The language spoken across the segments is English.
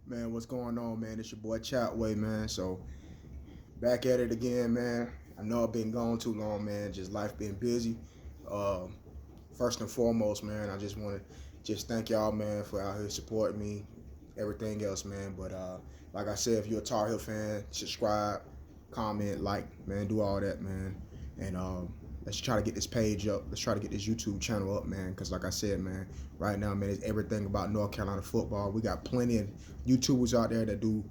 Man, what's going on, man? It's your boy Chatway, man. So back at it again, man. I know I've been gone too long, man. Just life been busy. Um, First and foremost, man, I just want to just thank y'all, man, for out here supporting me. Everything else, man. But like I said, if you're a Tar Heel fan, subscribe, comment, like, man, do all that, man. And let's try to get this page up. Let's try to get this YouTube channel up, man. Because like I said, man, right now, man, it's everything about North Carolina football. We got plenty of YouTubers out there that do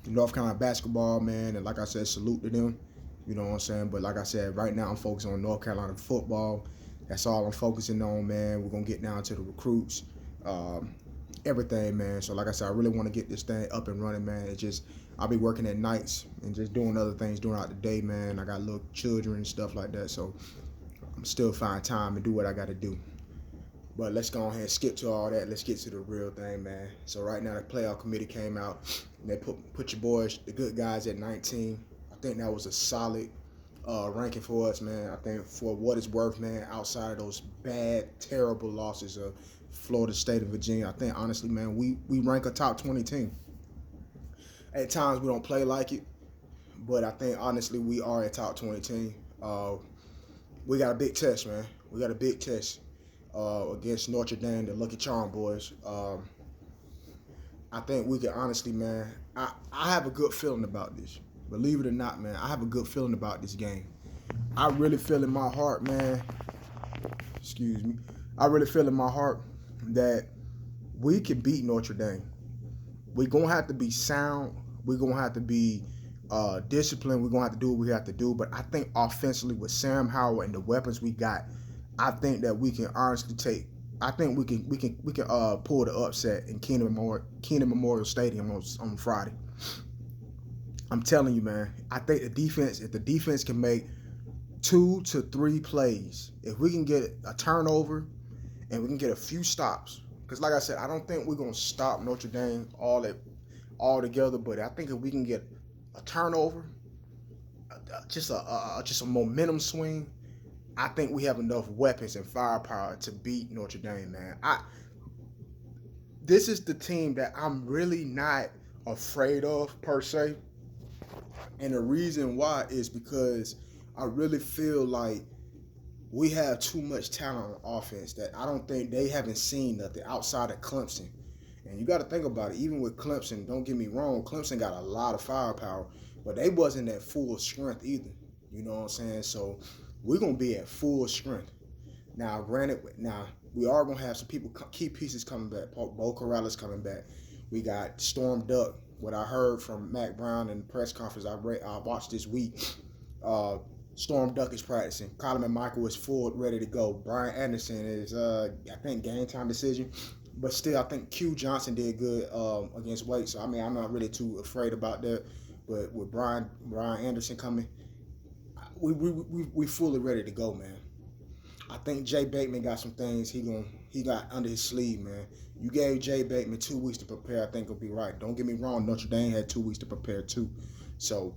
North Carolina basketball, man. And like I said, salute to them. You know what I'm saying? But like I said, right now I'm focused on North Carolina football. That's all I'm focusing on, man. We're going to get down to the recruits, everything, man. So like I said, I really want to get this thing up and running, man. It's just, I'll be working at nights and just doing other things throughout the day, man. I got little children and stuff like that. So I'm still find time to do what I got to do. But let's go ahead and skip to all that. Let's get to the real thing, man. So right now the playoff committee came out and they put your boys, the good guys, at 19. I think that was a solid ranking for us, man. I think for what it's worth, man, outside of those bad, terrible losses of Florida State and Virginia, I think honestly, man, we rank a top 20 team. At times we don't play like it, but I think honestly we are a top 20 team. We got a big test, man. We got a big test against Notre Dame, the Lucky Charm boys. I think we can honestly, man, I have a good feeling about this. Believe it or not, man, I have a good feeling about this game. I really feel in my heart, man, excuse me, I really feel in my heart that we can beat Notre Dame. We're going to have to be sound. We're going to have to be disciplined. We're going to have to do what we have to do. But I think offensively with Sam Howell and the weapons we got, I think that we can honestly take. I think we can pull the upset in Keenan Memorial Stadium on Friday. I'm telling you, man. I think the defense, if the defense can make 2 to 3 plays, if we can get a turnover and we can get a few stops, because like I said, I don't think we're gonna stop Notre Dame all together, but I think if we can get a turnover, just a momentum swing, I think we have enough weapons and firepower to beat Notre Dame, man. This is the team that I'm really not afraid of per se. And the reason why is because I really feel like we have too much talent on offense that I don't think they haven't seen nothing outside of Clemson. And you got to think about it. Even with Clemson, don't get me wrong, Clemson got a lot of firepower, but they wasn't at full strength either. You know what I'm saying? So we're going to be at full strength. Now, granted, we are going to have some key pieces coming back. Bo Corrales coming back. We got Storm Duck. What I heard from Mac Brown in the press conference I watched this week, Storm Duck is practicing. Colin McMichael is full, ready to go. Brian Anderson is, I think, game time decision. But still, I think Q Johnson did good against Wake. So, I mean, I'm not really too afraid about that. But with Brian Anderson coming, we fully ready to go, man. I think Jay Bateman got some things he got under his sleeve, man. You gave Jay Bateman 2 weeks to prepare. I think it'll be right. Don't get me wrong. Notre Dame had 2 weeks to prepare too. So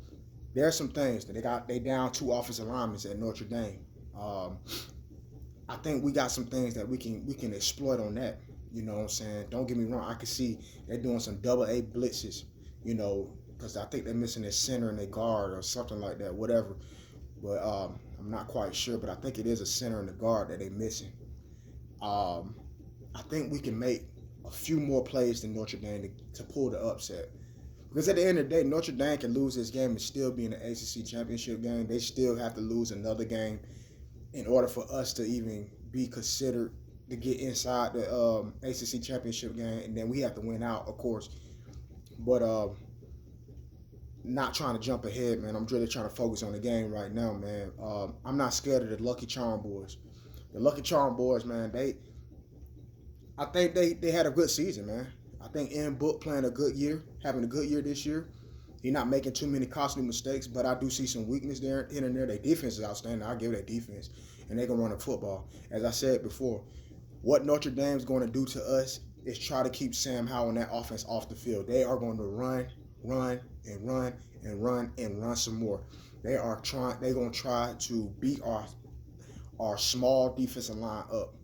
there are some things that they down 2 offensive linemen at Notre Dame. I think we got some things that we can exploit on that. You know what I'm saying? Don't get me wrong. I can see they're doing some double A blitzes. You know, because I think they're missing their center and their guard or something like that. Whatever. But I'm not quite sure, but I think it is a center and a guard that they're missing. I think we can make a few more plays than Notre Dame to pull the upset. Because at the end of the day, Notre Dame can lose this game and still be in the ACC championship game. They still have to lose another game in order for us to even be considered to get inside the ACC championship game. And then we have to win out, of course. But not trying to jump ahead, man. I'm really trying to focus on the game right now, man. I'm not scared of the Lucky Charm boys. The Lucky Charm boys, man, I think they had a good season, man. I think Ian Book playing a good year, having a good year this year. He's not making too many costly mistakes, but I do see some weakness there here and there. Their defense is outstanding. I give that defense, and they can run the football. As I said before, what Notre Dame's going to do to us is try to keep Sam Howell and that offense off the field. They are going to run some more. They're going to try to beat our small defensive line up.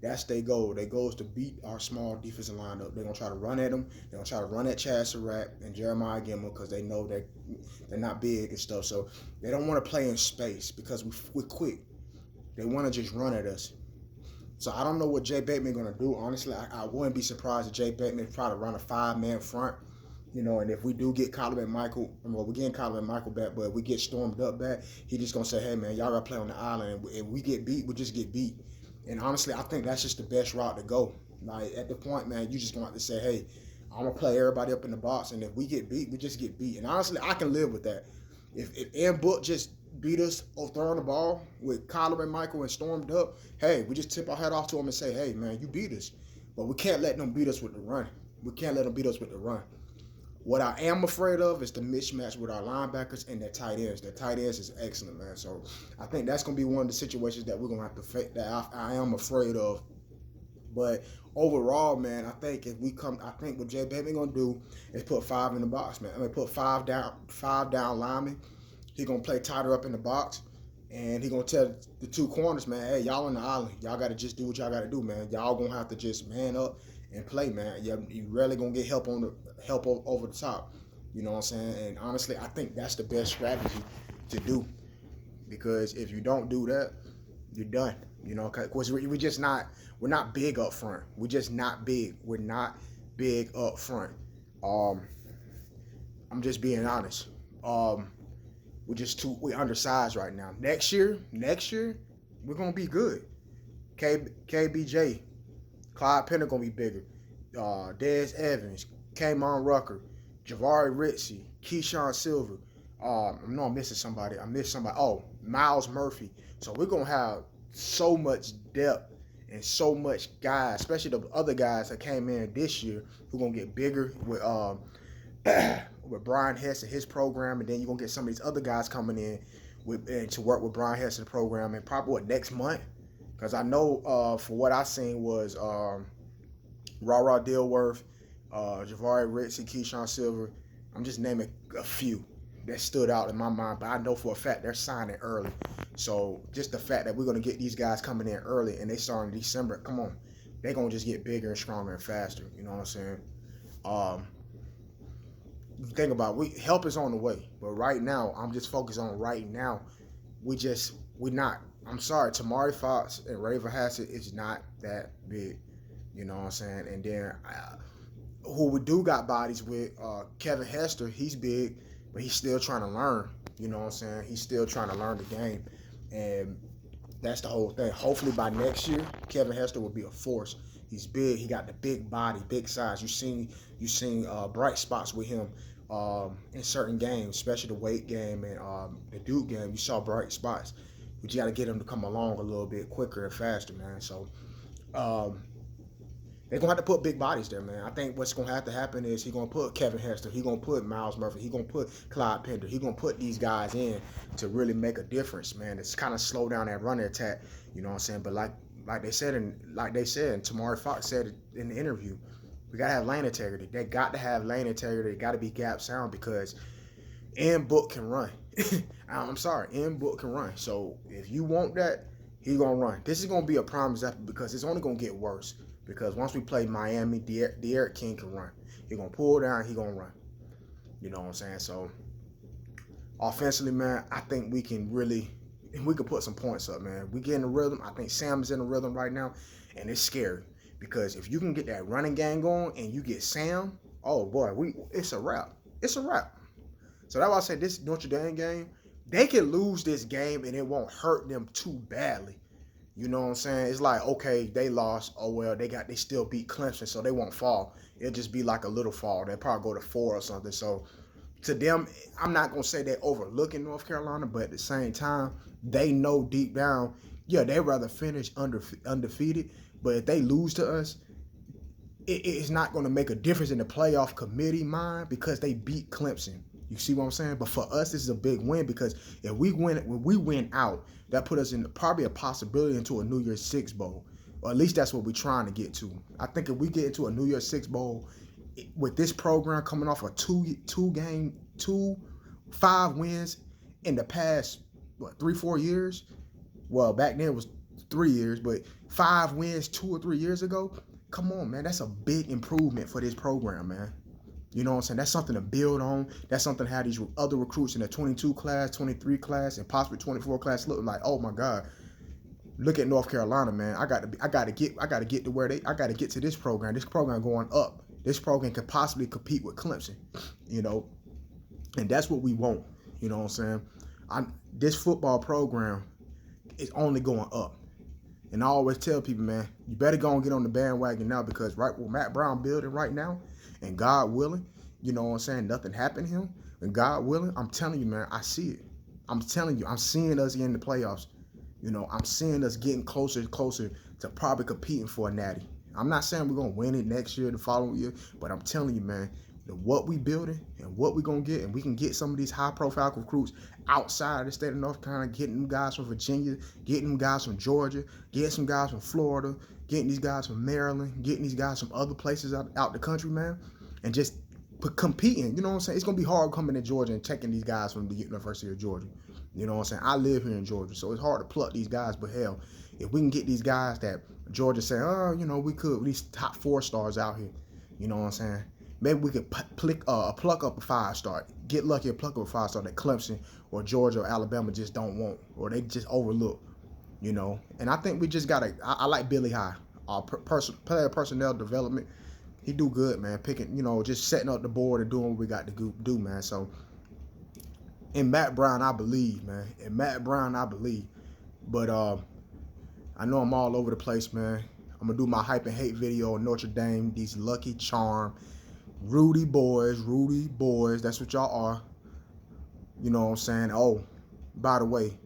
That's their goal. Their goal is to beat our small defensive line up. They're going to try to run at them. They're going to try to run at Chad Surratt and Jeremiah Gemmel because they know they're not big and stuff. So they don't want to play in space because we're quick. They want to just run at us. So I don't know what Jay Bateman going to do. Honestly, I wouldn't be surprised if Jay Bateman try to run a 5-man front. And if we do get Colin McMichael, well, we're getting Colin McMichael back, but if we get stormed up back, he just going to say, hey, man, y'all got to play on the island. And if we get beat, we just get beat. And honestly, I think that's just the best route to go. Like, at the point, man, you just going to have to say, hey, I'm going to play everybody up in the box. And if we get beat, we just get beat. And honestly, I can live with that. If Ian Book just beat us or throwing the ball with Colin McMichael and stormed up, hey, we just tip our hat off to him and say, hey, man, you beat us. But we can't let them beat us with the run. We can't let them beat us with the run. What I am afraid of is the mismatch with our linebackers and their tight ends. Their tight ends is excellent, man. So I think that's going to be one of the situations that we're going to have to face, that I am afraid of. But overall, man, I think what Jay Bateman going to do is put 5 in the box, man. Put 5 down linemen. He's going to play tighter up in the box. And he's going to tell the 2 corners, man, hey, y'all on the island. Y'all got to just do what y'all got to do, man. Y'all going to have to just man up and play, man. You rarely going to get help over the top. You know what I'm saying? And honestly, I think that's the best strategy to do. Because if you don't do that, you're done. Because we're not big up front. We're just not big. We're not big up front. I'm just being honest. We're undersized right now. Next year, we're gonna be good. KBJ, Clyde Penner gonna be bigger. Dez Evans, K'Mon Rucker, Javari Ritchie, Keyshawn Silver. I know I'm missing somebody. I missed somebody. Oh, Miles Murphy. So we're gonna have so much depth and so much guys, especially the other guys that came in this year, who gonna get bigger with with Brian Hess and his program, and then you're going to get some of these other guys coming in to work with Brian Hess in the program, and probably next month, because I know for what I seen was Ra Dilworth, Javari Ritchie, Keyshawn Silver. I'm just naming a few that stood out in my mind, but I know for a fact they're signing early. So just the fact that we're going to get these guys coming in early and they start in December, come on, they're going to just get bigger and stronger and faster. You know what I'm saying? Think about it, help is on the way, but right now I'm just focused on right now. We're not. I'm sorry, Tamari Fox and Raven Hassett is not that big. You know what I'm saying? And then who we do got bodies with, Kevin Hester, he's big, but he's still trying to learn. You know what I'm saying? He's still trying to learn the game, and that's the whole thing. Hopefully by next year, Kevin Hester will be a force. He's big. He got the big body, big size. You seen bright spots with him in certain games, especially the weight game and the Duke game. You saw bright spots, but you got to get him to come along a little bit quicker and faster, man. So they're gonna have to put big bodies there, man. I think what's gonna have to happen is he's gonna put Kevin Hester, he's gonna put Miles Murphy, he's gonna put Clyde Pender, he's gonna put these guys in to really make a difference, man. It's kind of slow down that running attack, you know what I'm saying? But like they said, and Tamari Fox said it in the interview, we gotta have lane integrity. They got to have lane integrity. They got to be gap sound because Ian Book can run. I'm sorry, Ian Book can run. So if you want that, he's gonna run. This is gonna be a prime example because it's only gonna get worse. Because once we play Miami, De'Aaron King can run. He's going to pull down, he's going to run. You know what I'm saying? So, offensively, man, I think we can put some points up, man. We get in the rhythm. I think Sam is in the rhythm right now, and it's scary. Because if you can get that running game going and you get Sam, oh, boy, it's a wrap. It's a wrap. So that's why I said this Notre Dame game, they can lose this game and it won't hurt them too badly. You know what I'm saying? It's like, okay, they lost. Oh, well, they still beat Clemson, so they won't fall. It'll just be like a little fall. They'll probably go to 4 or something. So, to them, I'm not going to say they're overlooking North Carolina, but at the same time, they know deep down, yeah, they'd rather finish undefeated. But if they lose to us, it's not going to make a difference in the playoff committee mind because they beat Clemson. You see what I'm saying? But for us, this is a big win because if we win out, that put us in probably a possibility into a New Year's Six bowl. Or at least that's what we're trying to get to. I think if we get into a New Year's Six bowl with this program coming off a 5 wins in the past, 3-4 years? Well, back then it was 3 years, but 5 wins 2 or 3 years ago. Come on, man. That's a big improvement for this program, man. You know what I'm saying? That's something to build on. That's something to have these other recruits in the 22 class, 23 class, and possibly 24 class look like, oh my God, look at North Carolina, man. I got to get to where I got to get to this program. This program going up. This program could possibly compete with Clemson, you know, and that's what we want. You know what I'm saying? This football program is only going up. And I always tell people, man, you better go and get on the bandwagon now, because right what Matt Brown building right now, and God willing, you know what I'm saying, nothing happened to him, and God willing, I'm telling you, man, I see it. I'm telling you, I'm seeing us in the playoffs. You know, I'm seeing us getting closer and closer to probably competing for a natty. I'm not saying we're going to win it next year, the following year, but I'm telling you, man, what we building and what we going to get, and we can get some of these high-profile recruits outside of the state of North Carolina, getting them guys from Virginia, getting them guys from Georgia, getting some guys from Florida, getting these guys from Maryland, getting these guys from other places out the country, man, and just competing. You know what I'm saying? It's going to be hard coming to Georgia and taking these guys from the University of Georgia. You know what I'm saying? I live here in Georgia, so it's hard to pluck these guys, but hell, if we can get these guys that Georgia say, oh, you know, we could, these top 4 stars out here, you know what I'm saying? Maybe we could pluck up a 5-star, get lucky and pluck up a 5-star that Clemson or Georgia or Alabama just don't want, or they just overlook, you know? And I think we just got to, I like Billy High, player personnel development. He do good, man, picking, you know, just setting up the board and doing what we got to do, man. So, in Matt Brown, I believe, man. In Matt Brown, I believe. But I know I'm all over the place, man. I'm going to do my hype and hate video on Notre Dame, these Lucky Charm, Rudy boys, that's what y'all are. You know what I'm saying? Oh, by the way,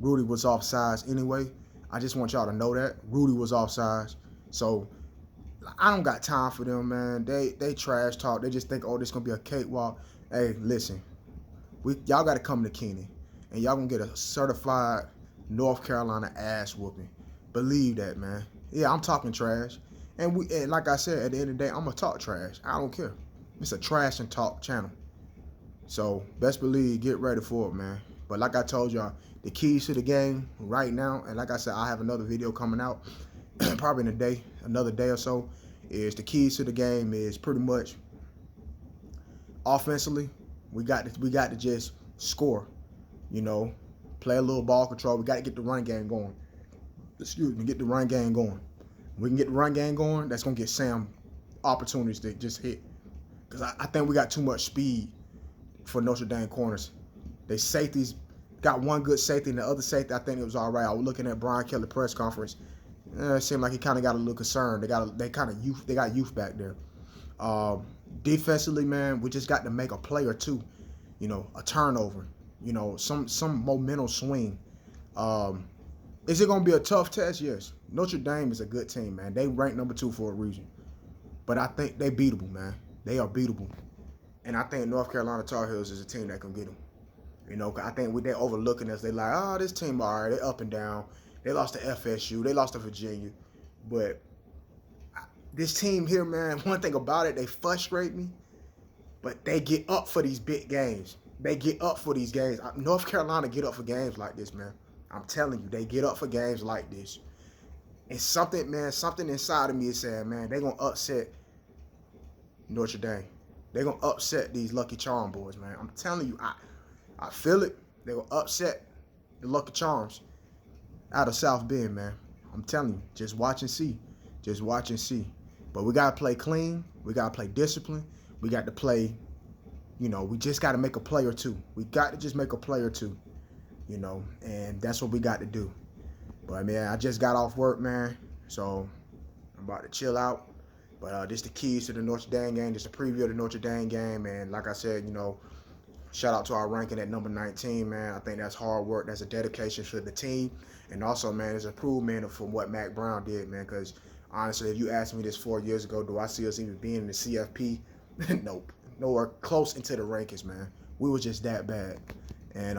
Rudy was offsides anyway. I just want y'all to know that. Rudy was offsides. So, I don't got time for them, man. They trash talk. They just think, oh, this is going to be a cakewalk. Hey, listen. Y'all got to come to Keenan, and y'all going to get a certified North Carolina ass whooping. Believe that, man. Yeah, I'm talking trash. And like I said, at the end of the day, I'm going to talk trash. I don't care. It's a trash and talk channel. So, best believe, get ready for it, man. But like I told y'all, the keys to the game right now, and like I said, I have another video coming out probably in another day or so, is the keys to the game is pretty much offensively, we got to just score, you know, play a little ball control. We got to get the run game going. Get the run game going. We can get the run game going. That's going to get Sam opportunities to just hit. Because I think we got too much speed for Notre Dame corners. They safeties got one good safety, and the other safety, I think it was all right. I was looking at Brian Kelly press conference. It seemed like he kind of got a little concerned. They got youth back there. Defensively, man, we just got to make a play or two. You know, a turnover. You know, some momentum swing. Is it going to be a tough test? Yes. Notre Dame is a good team, man. They ranked number 2 for a reason. But I think they beatable, man. They are beatable. And I think North Carolina Tar Heels is a team that can get them. You know, I think they're overlooking us. They're like, oh, this team, all right, they're up and down. They lost to FSU. They lost to Virginia. But this team here, man, one thing about it, they frustrate me. But they get up for these big games. They get up for these games. North Carolina get up for games like this, man. I'm telling you, they get up for games like this. And something inside of me is saying, man, they're going to upset Notre Dame. They're going to upset these Lucky Charm boys, man. I'm telling you, I feel it. They're going to upset the Lucky Charms out of South Bend, man. I'm telling you, just watch and see. Just watch and see. But we got to play clean. We got to play discipline. We got to play, you know, we just got to make a play or two. We got to just make a play or two, you know, and that's what we got to do. But, man, I just got off work, man, so I'm about to chill out. But this the keys to the Notre Dame game. Just a preview of the Notre Dame game. And like I said, you know, shout out to our ranking at number 19, man. I think that's hard work. That's a dedication to the team. And also, man, it's an improvement from what Mac Brown did, man. Because, honestly, if you asked me this 4 years ago, do I see us even being in the CFP? Nope. Nowhere close into the rankings, man. We were just that bad. And,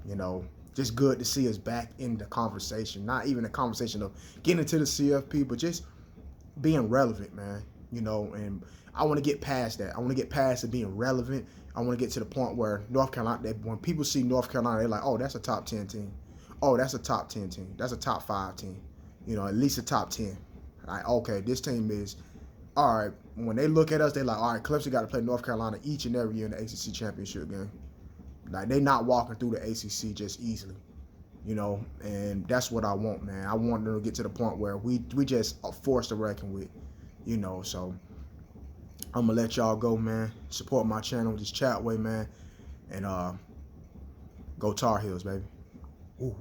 you know, just good to see us back in the conversation. Not even a conversation of getting into the CFP, but just being relevant, man. You know, and I want to get past that. I want to get past it being relevant. I want to get to the point where North Carolina, when people see North Carolina, they're like, oh, that's a top 10 team. oh, that's a top 10 team. That's a top 5 team. You know, at least a top 10. Like, okay, this team is, all right. When they look at us, they're like, all right, Clemson got to play North Carolina each and every year in the ACC championship game. Like, they not walking through the ACC just easily. You know, and that's what I want, man. I want them to get to the point where we just are forced to reckon with, you know. So I'm gonna let y'all go, man. Support my channel, this Chatway, man, and go Tar Heels, baby. Ooh.